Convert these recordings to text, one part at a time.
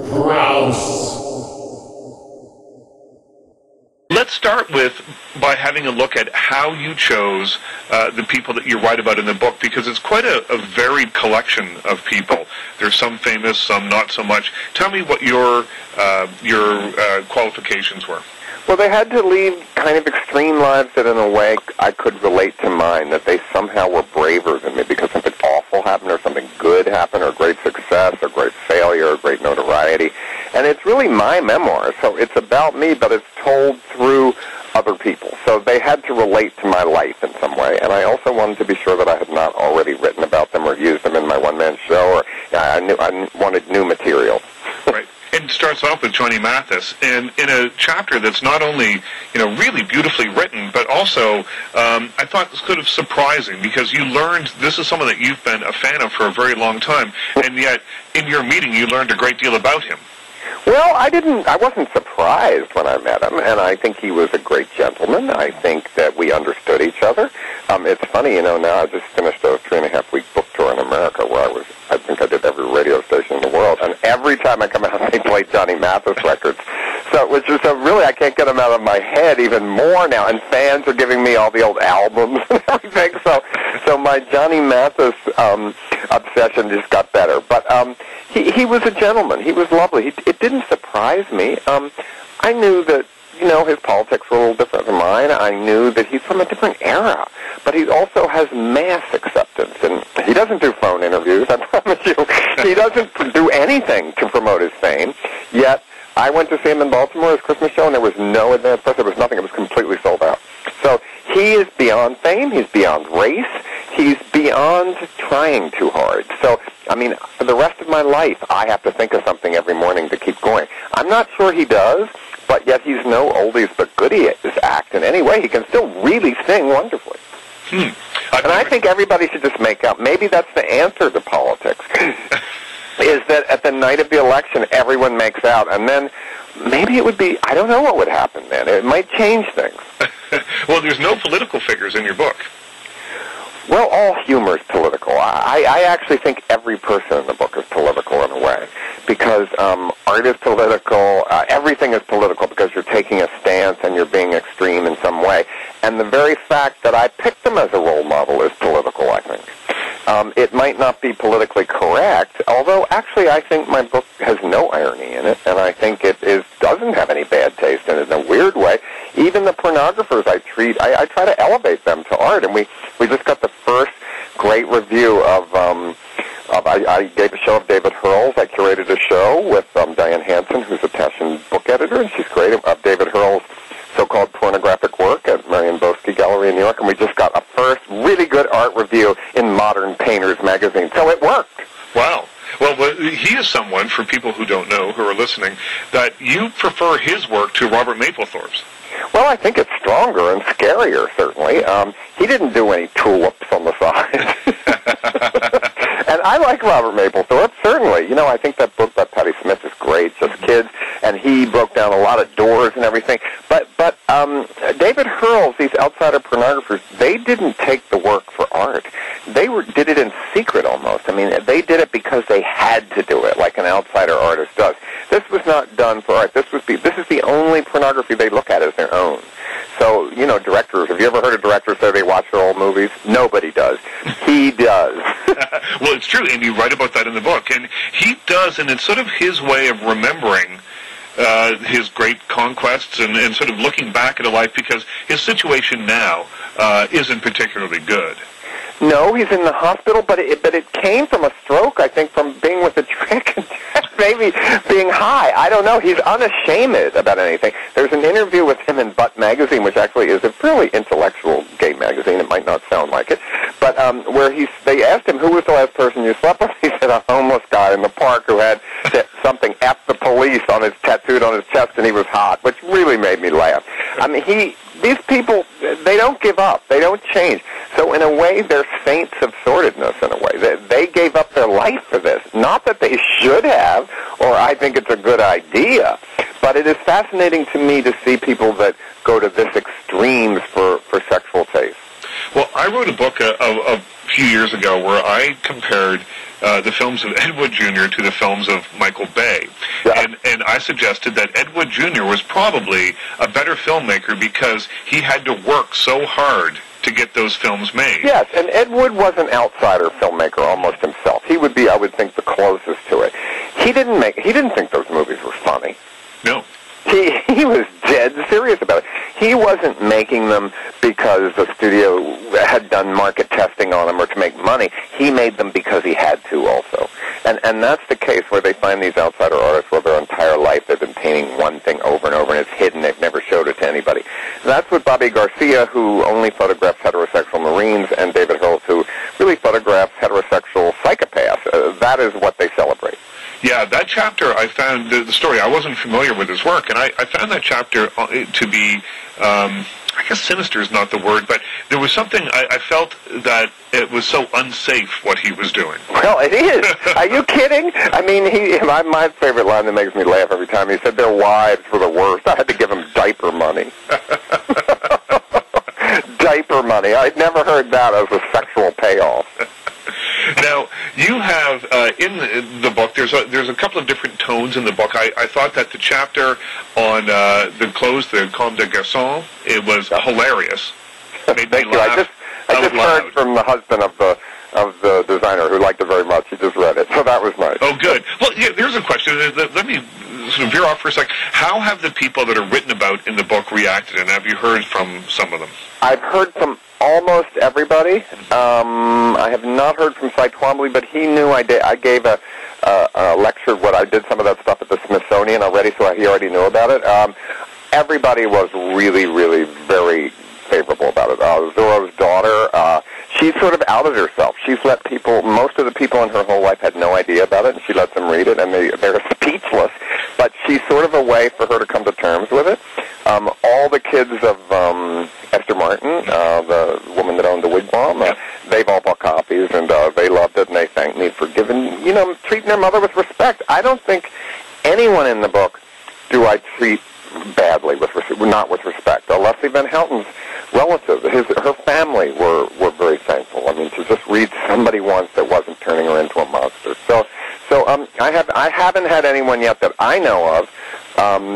Crouse. Let's start by having a look at how you chose the people that you write about in the book, because it's quite a varied collection of people. There's some famous, some not so much. Tell me what your qualifications were. Well, they had to lead kind of extreme lives that in a way I could relate to mine, that they somehow were braver than me because something awful happened or something good happened or great success or great failure or great notoriety. And it's really my memoir, so it's about me, but it's told through other people. So they had to relate to my life in some way, and I also wanted to be sure that I had not already written about them or used them in my one-man show, or I wanted new material. Right. It starts off with Johnny Mathis, and in a chapter that's not only, really beautifully written, but also I thought was kind of surprising, because you learned this is someone that you've been a fan of for a very long time, and yet in your meeting you learned a great deal about him. Well, I wasn't surprised when I met him, and I think he was a great gentleman. I think that we understood each other. It's funny, now I just finished a 3.5-week book tour in America where I think I did every radio station in the world, and every time I come out, they play Johnny Mathis records. So really, I can't get them out of my head even more now, and fans are giving me all the old albums and everything. So my Johnny Mathis obsession just got better. But he was a gentleman. He was lovely. It didn't surprise me. I knew that, his politics were a little different from mine. I knew that he's from a different era. But he also has mass acceptance. And he doesn't do phone interviews, I promise you. He doesn't do anything to promote his fame. Yet, I went to see him in Baltimore, his Christmas show, and there was no advance press. There was nothing. It was completely sold out. So he is beyond fame. He's beyond race. He's beyond trying too hard. So, for the rest of my life, I have to think of something every morning to keep going. I'm not sure he does, but yet he's no oldies but goodies act in any way. He can still really sing wonderfully. And I think everybody should just make out, maybe that's the answer to politics, is that at the night of the election, everyone makes out, and then maybe it would be, I don't know what would happen then. It might change things. Well, there's no political figures in your book. Well, all humor is political. I actually think every person in the book is political in a way, because art is political, everything is political because you're taking a stance and you're being extreme in some way. And the very fact that I picked them as a role model is political, I think. It might not be politically correct, although actually I think my book has no irony in it, and I think it doesn't have any bad taste in it in a weird way. Even the pornographers I try to elevate them to art, and we just got the first great review of I gave a show of David Hurl's. I curated a show with Diane Hansen, who's a Taschen book editor, and she's great, of David Hurl's so-called pornographic work at Marion Bosky Gallery in New York, and we just got a first really good art review in Modern Painters magazine. So it worked. Wow. Well, he is someone, for people who don't know, who are listening, that you prefer his work to Robert Mapplethorpe's. Well, I think it's stronger and scarier, certainly. He didn't do any tulips on the side. And I like Robert Mapplethorpe, certainly. I think that book by Patti Smith is great, Just Kids, and he broke down a lot of doors and everything. But David Hurl's, these outsider pornographers, they didn't take the work for art. They did it in secret almost. They did it because they had to do it, like an outsider artist does. This was not done for art. This is the only pornography they look at as their own. So, directors, have you ever heard a director say they watch their old movies? Nobody does. He does. Well, it's true, and you write about that in the book. And he does, and it's sort of his way of remembering his great conquests and sort of looking back at a life, because his situation now isn't particularly good. No, he's in the hospital, but it came from a stroke, I think, from being with a trick and maybe being high. I don't know. He's unashamed about anything. There's an interview with him in Butt magazine, which actually is a fairly intellectual gay magazine. It might not sound like it, but where they asked him, who was the last person you slept with? He said, a homeless guy in the park who had something, F the police, on his tattooed on his chest, and he was hot, which really made me laugh. These people, they don't give up. They don't change. So in a way, they're saints of sordidness in a way. They gave up their life for this. Not that they should have, or I think it's a good idea, but it is fascinating to me to see people that go to this extremes for sexual taste. Well, I wrote a book a few years ago where I compared the films of Ed Wood Jr. to the films of Michael Bay. Yeah. And I suggested that Ed Wood Jr. was probably a better filmmaker because he had to work so hard to get those films made. Yes, and Ed Wood was an outsider filmmaker almost himself. He would be, I would think, the closest to it. He didn't think those movies were funny. No. He was dead serious about it. He wasn't making them because the studio had done market testing on them or to make money. He made them because he had to also. And that's the case where they find these outsider artists where their entire life they've been painting one thing over and over and it's hidden. They've never showed it to anybody. That's what Bobby Garcia, who only photographs heterosexual Marines, and David Hurst, who really photographs heterosexual psychopaths. That is what they celebrate. Yeah, that chapter, I found, the story, I wasn't familiar with his work, and I found that chapter to be, I guess sinister is not the word, but there was something, I felt that it was so unsafe what he was doing. Well, it is. Are you kidding? I mean, my favorite line that makes me laugh every time, he said their wives were the worst. I had to give them diaper money. Diaper money. I'd never heard that as a sexual payoff. Now, you have, in the book, there's a couple of different tones in the book. I thought that the chapter on the clothes, the Comme des Garçons, it was hilarious. It made Thank me you. laugh. I just heard from the husband of the designer who liked it very much. He just read it, so that was nice. Oh, good. Well, yeah, there's a question. Let me sort of veer off for a sec. How have the people that are written about in the book reacted, and have you heard from some of them? I've heard from almost everybody. I have not heard from Cy Twombly, but he knew I gave a lecture when I did some of that stuff at the Smithsonian already, so he already knew about it. Everybody was really, really very favorable about it. Zorro's daughter, she sort of outed herself. She's let most of the people in her whole life had no idea about it, and she lets them read it, and they're speechless. But she's sort of a way for her to come to terms with it. All the kids of Esther Martin, the woman that owned the wigwam, they've all bought copies, and they loved it, and they thanked me for treating their mother with respect. I don't think anyone in the book do I treat badly, not with respect. Leslie Van Houten's relative, her family were very thankful. I mean, to just read somebody once that wasn't turning her into a monster. So I haven't had anyone yet that I know of.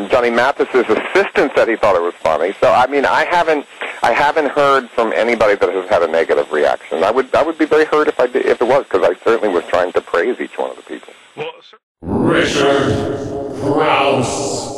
Johnny Mathis's assistant said he thought it was funny. So I mean, I haven't heard from anybody that has had a negative reaction. I would be very hurt if it was, because I certainly was trying to praise each one of the people. Well, Richard Crouse.